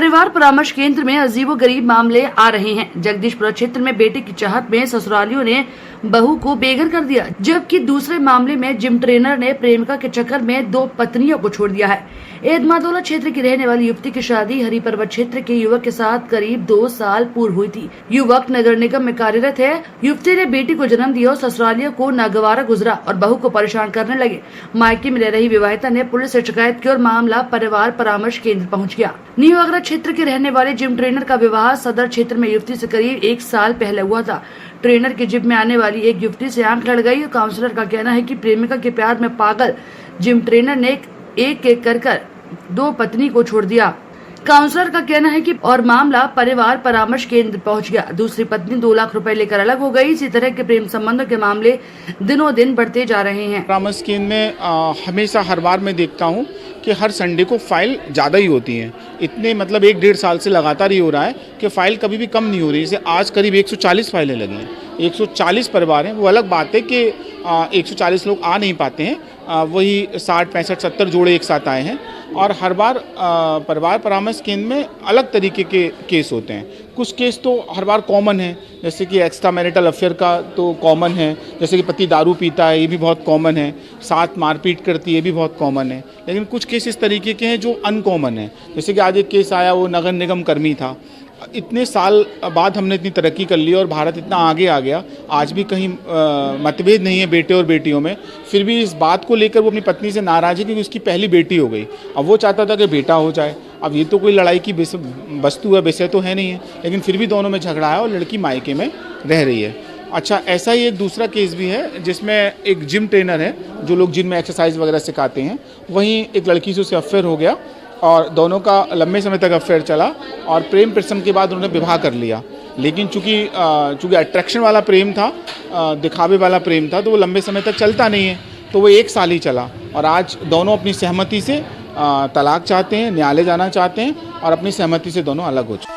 परिवार परामर्श केंद्र में अजीबोगरीब मामले आ रहे हैं। जगदीशपुरा क्षेत्र में बेटे की चाहत में ससुरालियों ने बहू को बेघर कर दिया, जबकि दूसरे मामले में जिम ट्रेनर ने प्रेमिका के चक्कर में 2 पत्नियों को छोड़ दिया है। एदमादोला क्षेत्र की रहने वाली युवती की शादी हरि पर्वत क्षेत्र के युवक के साथ करीब 2 साल पूर्व हुई थी। युवक नगर निगम में कार्यरत है। युवती ने बेटी को जन्म दिया और ससुरालियों को नागवारा गुजरा और बहू को परेशान करने लगे। मायके में रह रही विवाहिता ने पुलिस से शिकायत की और मामला परिवार परामर्श केंद्र पहुँच गया। न्यू आगरा क्षेत्र के रहने वाले जिम ट्रेनर का विवाह सदर क्षेत्र में युवती से करीब 1 साल पहले हुआ था। ट्रेनर के जिम में आने वाली एक युवती से आंख लड़ गई और काउंसलर का कहना है कि प्रेमिका के प्यार में पागल जिम ट्रेनर ने एक कर 2 पत्नी को छोड़ दिया। काउंसलर का कहना है कि और मामला परिवार परामर्श केंद्र पहुंच गया। दूसरी पत्नी 2 लाख रुपए लेकर अलग हो गई। इसी तरह के प्रेम संबंधों के मामले दिनों दिन बढ़ते जा रहे हैं। परामर्श केंद्र में हमेशा हर बार मैं देखता हूं कि हर संडे को फाइल ज़्यादा ही होती हैं। इतने मतलब 1-1.5 साल से लगातार ही हो रहा है कि फ़ाइल कभी भी कम नहीं हो रही। जैसे आज करीब 140 फाइलें लगी हैं। 140 परिवार हैं। वो अलग बात है कि 140 लोग आ नहीं पाते हैं, वही 60, 65, 70 जोड़े एक साथ आए हैं। और हर बार परिवार परामर्श केंद्र में अलग तरीके के केस होते हैं। कुछ केस तो हर बार कॉमन है, जैसे कि एक्स्ट्रा मैरिटल अफेयर का तो कॉमन है, जैसे कि पति दारू पीता है, ये भी बहुत कॉमन है। साथ मारपीट करती है, ये भी बहुत कॉमन है। लेकिन कुछ केस इस तरीके के हैं जो अनकॉमन है। जैसे कि आज एक केस आया, वो नगर निगम कर्मी था। इतने साल बाद हमने इतनी तरक्की कर ली और भारत इतना आगे आ गया, आज भी कहीं मतभेद नहीं है बेटे और बेटियों में। फिर भी इस बात को लेकर वो अपनी पत्नी से नाराज़ है क्योंकि उसकी पहली बेटी हो गई। अब वो चाहता था कि बेटा हो जाए। अब ये तो कोई लड़ाई की वस्तु है, विषय तो है नहीं है, लेकिन फिर भी दोनों में झगड़ा है और लड़की मायके में रह रही है। अच्छा, ऐसा ही एक दूसरा केस भी है जिसमें एक जिम ट्रेनर है, जो लोग जिम में एक्सरसाइज वगैरह सिखाते हैं। वहीं एक लड़की से उससे अफेयर हो गया और दोनों का लंबे समय तक अफेयर चला और प्रेम प्रसंग के बाद उन्होंने विवाह कर लिया। लेकिन चूँकि अट्रैक्शन वाला प्रेम था, दिखावे वाला प्रेम था, तो वो लंबे समय तक चलता नहीं है। तो वो 1 साल ही चला और आज दोनों अपनी सहमति से तलाक चाहते हैं, न्यायालय जाना चाहते हैं और अपनी सहमति से दोनों अलग हो चुके हैं।